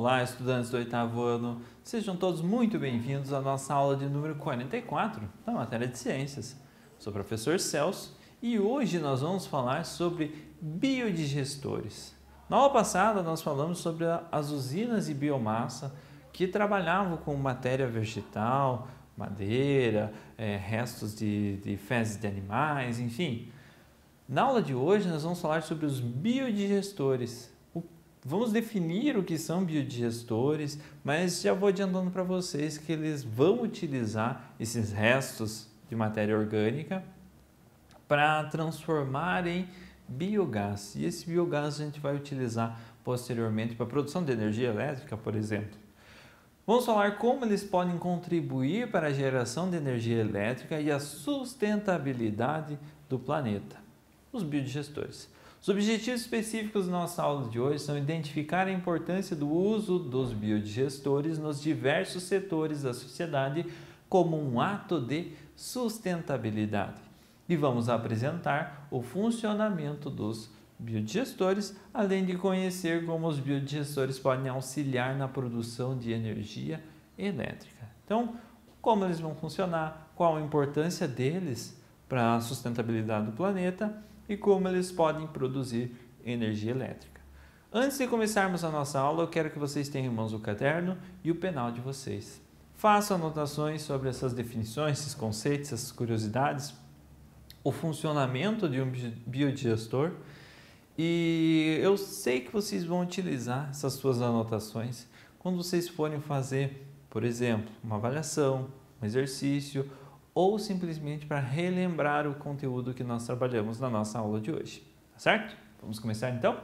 Olá, estudantes do oitavo ano, sejam todos muito bem-vindos à nossa aula de número 44 da matéria de Ciências. Sou o professor Celso e hoje nós vamos falar sobre biodigestores. Na aula passada nós falamos sobre as usinas de biomassa que trabalhavam com matéria vegetal, madeira, restos de fezes de animais, enfim. Na aula de hoje nós vamos falar sobre os biodigestores. Vamos definir o que são biodigestores, mas já vou adiantando para vocês que eles vão utilizar esses restos de matéria orgânica para transformar em biogás. E esse biogás a gente vai utilizar posteriormente para a produção de energia elétrica, por exemplo. Vamos falar como eles podem contribuir para a geração de energia elétrica e a sustentabilidade do planeta. Os biodigestores. Os objetivos específicos da nossa aula de hoje são identificar a importância do uso dos biodigestores nos diversos setores da sociedade como um ato de sustentabilidade. E vamos apresentar o funcionamento dos biodigestores, além de conhecer como os biodigestores podem auxiliar na produção de energia elétrica. Então, como eles vão funcionar, qual a importância deles para a sustentabilidade do planeta e como eles podem produzir energia elétrica. Antes de começarmos a nossa aula, eu quero que vocês tenham em mãos o caderno e o penal de vocês. Façam anotações sobre essas definições, esses conceitos, essas curiosidades, o funcionamento de um biodigestor, e eu sei que vocês vão utilizar essas suas anotações quando vocês forem fazer, por exemplo, uma avaliação, um exercício, ou simplesmente para relembrar o conteúdo que nós trabalhamos na nossa aula de hoje, tá certo? Vamos começar então?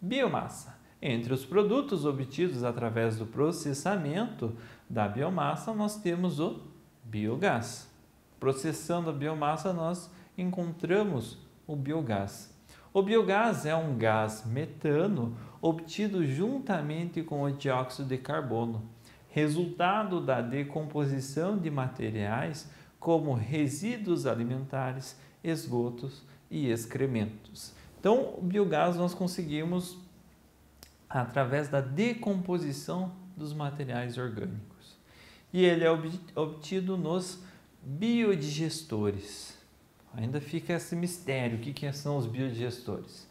Biomassa. Entre os produtos obtidos através do processamento da biomassa, nós temos o biogás. Processando a biomassa, nós encontramos o biogás. O biogás é um gás metano obtido juntamente com o dióxido de carbono, resultado da decomposição de materiais como resíduos alimentares, esgotos e excrementos. Então, o biogás nós conseguimos através da decomposição dos materiais orgânicos. E ele é obtido nos biodigestores. Ainda fica esse mistério, o que são os biodigestores?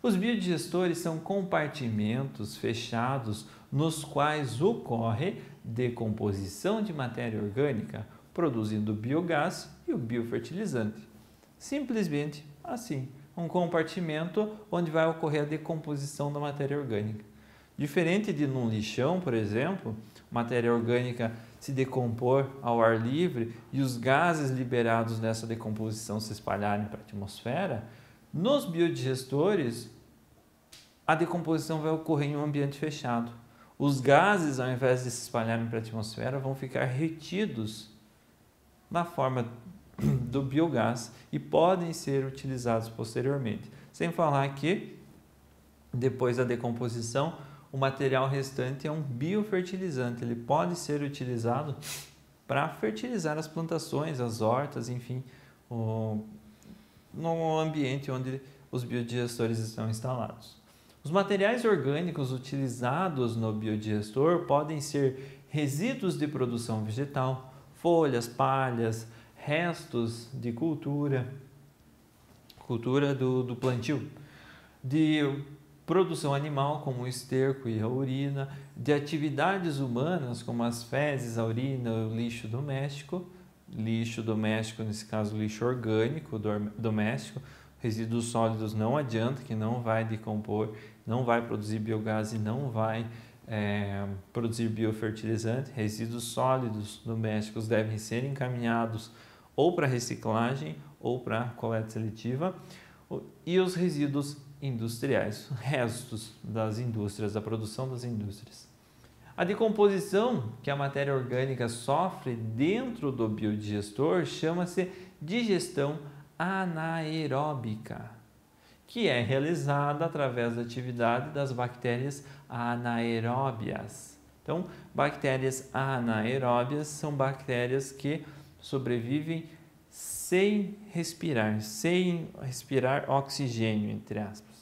Os biodigestores são compartimentos fechados nos quais ocorre decomposição de matéria orgânica, produzindo o biogás e o biofertilizante. Simplesmente assim, um compartimento onde vai ocorrer a decomposição da matéria orgânica. Diferente de num lixão, por exemplo, matéria orgânica se decompor ao ar livre e os gases liberados nessa decomposição se espalharem para a atmosfera, nos biodigestores a decomposição vai ocorrer em um ambiente fechado. Os gases, ao invés de se espalharem para a atmosfera, vão ficar retidos na forma do biogás e podem ser utilizados posteriormente. Sem falar que, depois da decomposição, o material restante é um biofertilizante. Ele pode ser utilizado para fertilizar as plantações, as hortas, enfim, no ambiente onde os biodigestores estão instalados. Os materiais orgânicos utilizados no biodigestor podem ser resíduos de produção vegetal, folhas, palhas, restos de cultura do plantio, de produção animal como o esterco e a urina, de atividades humanas como as fezes, a urina, o lixo doméstico nesse caso lixo orgânico doméstico, resíduos sólidos não adianta, que não vai decompor, não vai produzir biogás e não vai produzir biofertilizante. Resíduos sólidos domésticos devem ser encaminhados ou para reciclagem ou para coleta seletiva. E os resíduos industriais, restos das indústrias, da produção das indústrias. A decomposição que a matéria orgânica sofre dentro do biodigestor chama-se digestão anaeróbica, que é realizada através da atividade das bactérias anaeróbias. Então, bactérias anaeróbias são bactérias que sobrevivem sem respirar oxigênio, entre aspas.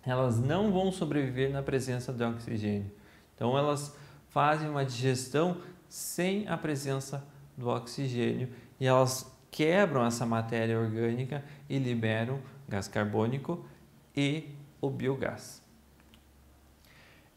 elas não vão sobreviver na presença de oxigênio. Então, elas fazem uma digestão sem a presença do oxigênio e elas quebram essa matéria orgânica e liberam gás carbônico e o biogás.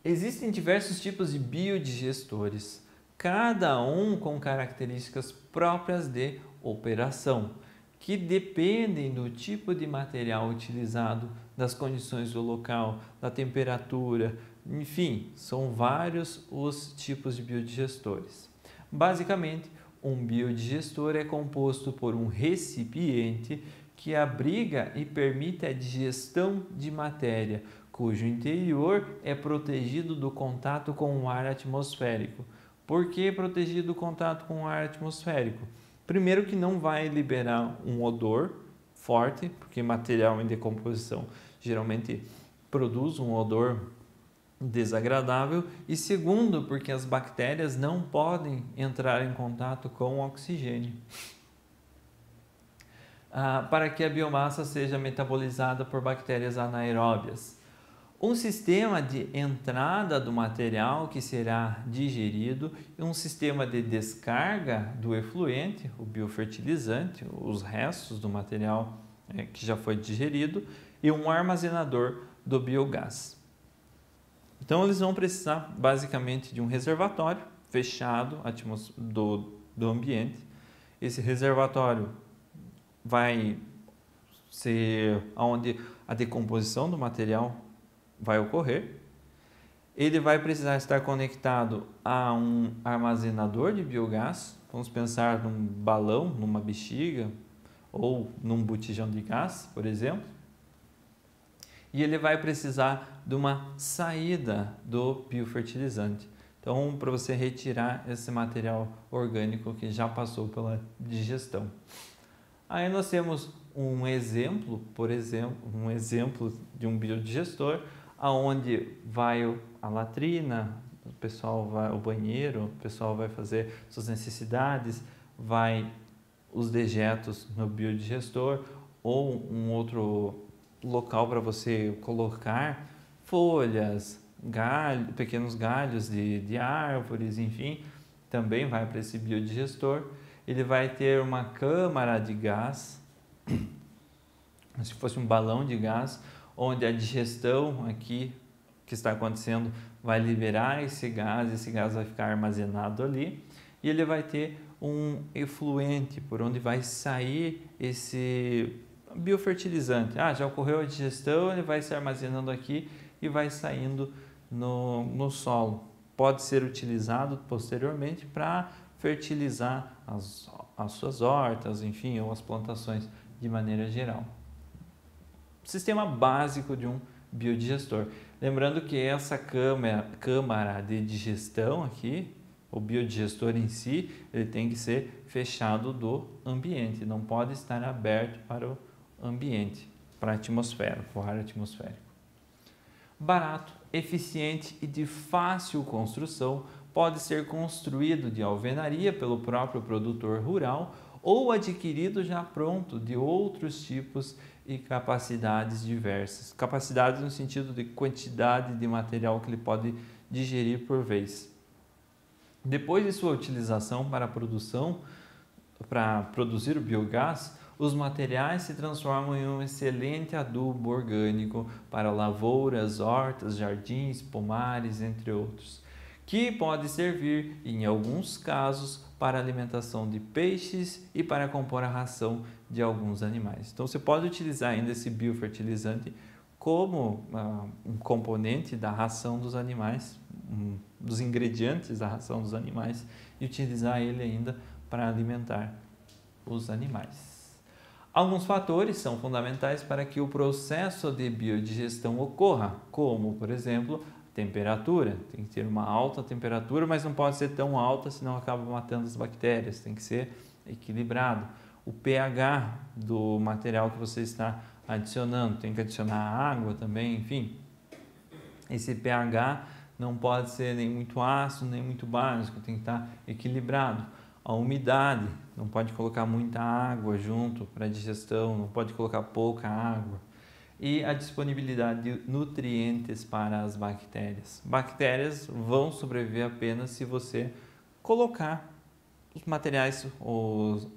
Existem diversos tipos de biodigestores, cada um com características próprias de operação, que dependem do tipo de material utilizado, das condições do local, da temperatura, enfim, são vários os tipos de biodigestores. Basicamente, um biodigestor é composto por um recipiente que abriga e permite a digestão de matéria, cujo interior é protegido do contato com o ar atmosférico. Por que protegido do contato com o ar atmosférico? Primeiro que não vai liberar um odor forte, porque material em decomposição geralmente produz um odor desagradável, e segundo, porque as bactérias não podem entrar em contato com o oxigênio. Para que a biomassa seja metabolizada por bactérias anaeróbias. Um sistema de entrada do material que será digerido e um sistema de descarga do efluente, o biofertilizante, os restos do material que já foi digerido, e um armazenador do biogás. Então, eles vão precisar basicamente de um reservatório fechado do ambiente. Esse reservatório vai ser onde a decomposição do material vai ocorrer. Ele vai precisar estar conectado a um armazenador de biogás. Vamos pensar num balão, numa bexiga ou num botijão de gás, por exemplo. E ele vai precisar de uma saída do biofertilizante. Então, para você retirar esse material orgânico que já passou pela digestão. Aí nós temos um exemplo de um biodigestor, aonde vai a latrina, o pessoal vai ao banheiro, o pessoal vai fazer suas necessidades, vai os dejetos no biodigestor ou um outro local para você colocar folhas, pequenos galhos de árvores, enfim, também vai para esse biodigestor. Ele vai ter uma câmara de gás, como se fosse um balão de gás, onde a digestão aqui que está acontecendo vai liberar esse gás vai ficar armazenado ali, e ele vai ter um efluente por onde vai sair esse biofertilizante. Já ocorreu a digestão, ele vai se armazenando aqui e vai saindo no solo. Pode ser utilizado posteriormente para fertilizar as suas hortas, enfim, ou as plantações de maneira geral. Sistema básico de um biodigestor. Lembrando que essa câmara de digestão aqui, o biodigestor em si, ele tem que ser fechado do ambiente, não pode estar aberto para o ambiente, para a atmosfera, para o ar atmosférico. Barato, eficiente e de fácil construção, pode ser construído de alvenaria pelo próprio produtor rural ou adquirido já pronto de outros tipos e capacidades diversas. Capacidades no sentido de quantidade de material que ele pode digerir por vez. Depois de sua utilização para produzir o biogás, os materiais se transformam em um excelente adubo orgânico para lavouras, hortas, jardins, pomares, entre outros, que pode servir, em alguns casos, para a alimentação de peixes e para compor a ração de alguns animais. Então, você pode utilizar ainda esse biofertilizante como um componente da ração dos animais, dos ingredientes da ração dos animais, e utilizar ele ainda para alimentar os animais. Alguns fatores são fundamentais para que o processo de biodigestão ocorra, como, por exemplo, temperatura. Tem que ter uma alta temperatura, mas não pode ser tão alta, senão acaba matando as bactérias. Tem que ser equilibrado. O pH do material que você está adicionando, tem que adicionar água também, enfim. Esse pH não pode ser nem muito ácido, nem muito básico, tem que estar equilibrado. A umidade, não pode colocar muita água junto para a digestão, não pode colocar pouca água. e a disponibilidade de nutrientes para as bactérias. Bactérias vão sobreviver apenas se você colocar os materiais,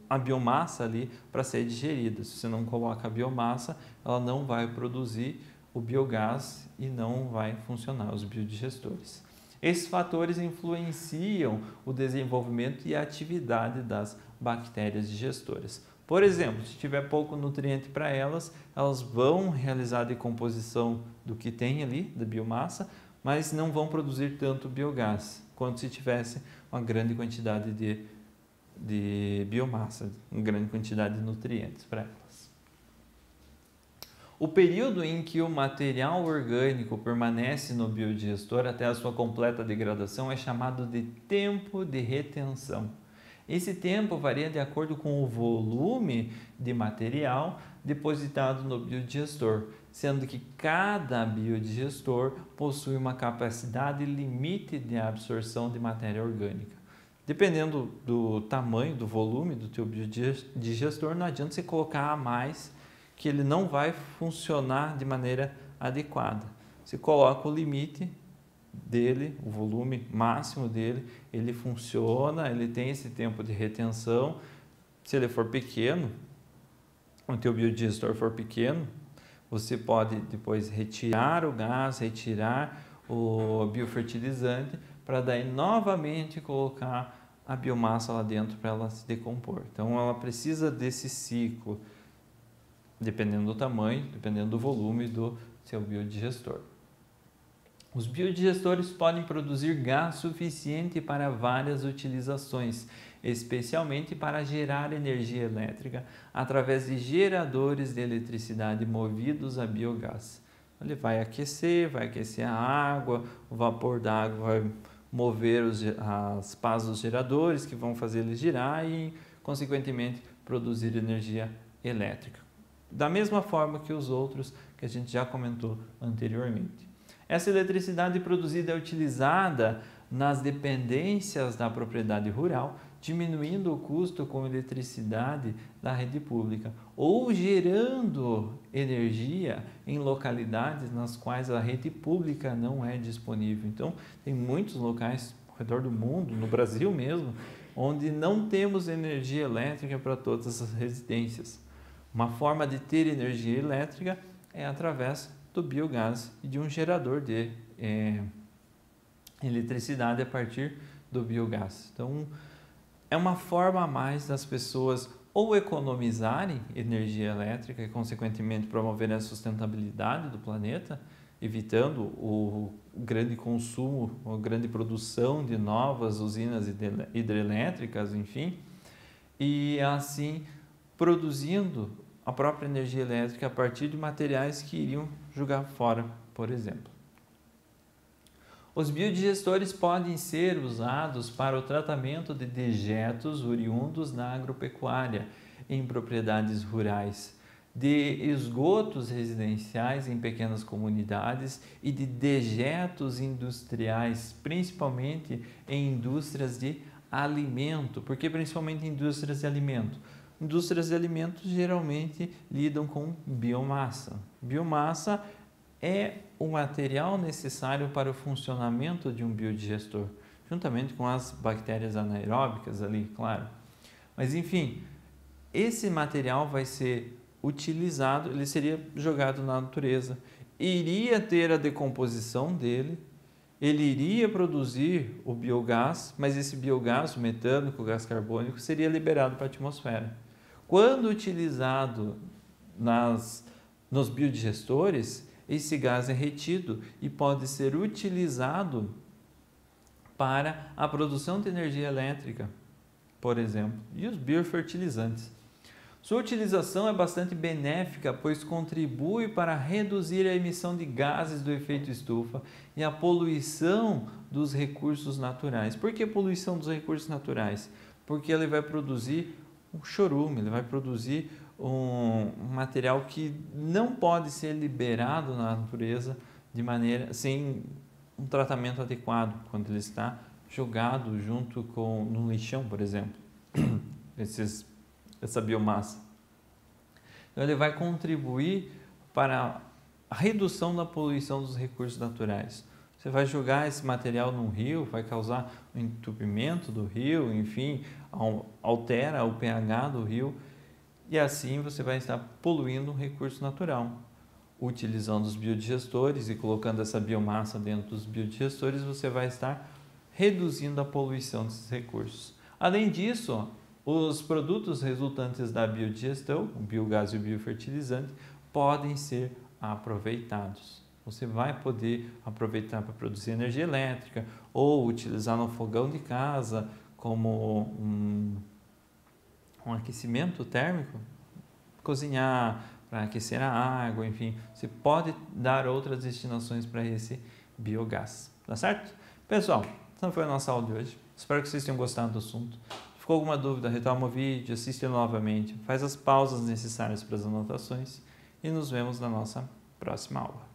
a biomassa ali para ser digerida. Se você não coloca a biomassa, ela não vai produzir o biogás e não vai funcionar os biodigestores. Esses fatores influenciam o desenvolvimento e a atividade das bactérias digestoras. Por exemplo, se tiver pouco nutriente para elas, elas vão realizar a decomposição do que tem ali, da biomassa, mas não vão produzir tanto biogás quanto se tivesse uma grande quantidade de biomassa, uma grande quantidade de nutrientes para elas. O período em que o material orgânico permanece no biodigestor até a sua completa degradação é chamado de tempo de retenção. Esse tempo varia de acordo com o volume de material depositado no biodigestor, sendo que cada biodigestor possui uma capacidade limite de absorção de matéria orgânica. Dependendo do tamanho, do volume do teu biodigestor, não adianta você colocar a mais, que ele não vai funcionar de maneira adequada. Você coloca o limite dele, o volume máximo dele, ele funciona, ele tem esse tempo de retenção. Se ele for pequeno, o teu biodigestor for pequeno, você pode depois retirar o gás, retirar o biofertilizante, para daí novamente colocar a biomassa lá dentro para ela se decompor. Então ela precisa desse ciclo, dependendo do tamanho, dependendo do volume do seu biodigestor. Os biodigestores podem produzir gás suficiente para várias utilizações, especialmente para gerar energia elétrica através de geradores de eletricidade movidos a biogás. Ele vai aquecer a água, o vapor da água vai mover as pás dos geradores que vão fazer eles girar e, consequentemente, produzir energia elétrica. Da mesma forma que os outros que a gente já comentou anteriormente. Essa eletricidade produzida é utilizada nas dependências da propriedade rural, diminuindo o custo com eletricidade da rede pública, ou gerando energia em localidades nas quais a rede pública não é disponível. Então, tem muitos locais ao redor do mundo, no Brasil mesmo, onde não temos energia elétrica para todas as residências. Uma forma de ter energia elétrica é através do biogás e de um gerador de eletricidade a partir do biogás. Então, é uma forma a mais das pessoas ou economizarem energia elétrica e, consequentemente, promoverem a sustentabilidade do planeta, evitando o grande consumo, a grande produção de novas usinas hidrelétricas, enfim, e assim produzindo a própria energia elétrica a partir de materiais que iriam jogar fora, por exemplo. Os biodigestores podem ser usados para o tratamento de dejetos oriundos da agropecuária em propriedades rurais, de esgotos residenciais em pequenas comunidades e de dejetos industriais, principalmente em indústrias de alimento. Por que principalmente indústrias de alimento? Indústrias de alimentos geralmente lidam com biomassa. Biomassa é o material necessário para o funcionamento de um biodigestor, juntamente com as bactérias anaeróbicas ali, claro. Mas enfim, esse material vai ser utilizado, ele seria jogado na natureza, iria ter a decomposição dele, ele iria produzir o biogás, mas esse biogás, o metano, o gás carbônico, seria liberado para a atmosfera. Quando utilizado nos biodigestores, esse gás é retido e pode ser utilizado para a produção de energia elétrica, por exemplo, e os biofertilizantes. Sua utilização é bastante benéfica, pois contribui para reduzir a emissão de gases do efeito estufa e a poluição dos recursos naturais. Por que poluição dos recursos naturais? Porque ele vai produzir um chorume, ele vai produzir um material que não pode ser liberado na natureza de maneira sem um tratamento adequado, quando ele está jogado junto com no lixão, por exemplo, essa biomassa. Então ele vai contribuir para a redução da poluição dos recursos naturais. Você vai jogar esse material num rio, vai causar um entupimento do rio, enfim, altera o pH do rio e assim você vai estar poluindo um recurso natural. Utilizando os biodigestores e colocando essa biomassa dentro dos biodigestores, você vai estar reduzindo a poluição desses recursos. Além disso, os produtos resultantes da biodigestão, o biogás e o biofertilizante, podem ser aproveitados. Você vai poder aproveitar para produzir energia elétrica ou utilizar no fogão de casa como um aquecimento térmico, cozinhar, para aquecer a água, enfim, você pode dar outras destinações para esse biogás, tá certo? Pessoal, essa foi a nossa aula de hoje. Espero que vocês tenham gostado do assunto. Se ficou alguma dúvida, retoma o vídeo, assiste novamente, faz as pausas necessárias para as anotações e nos vemos na nossa próxima aula.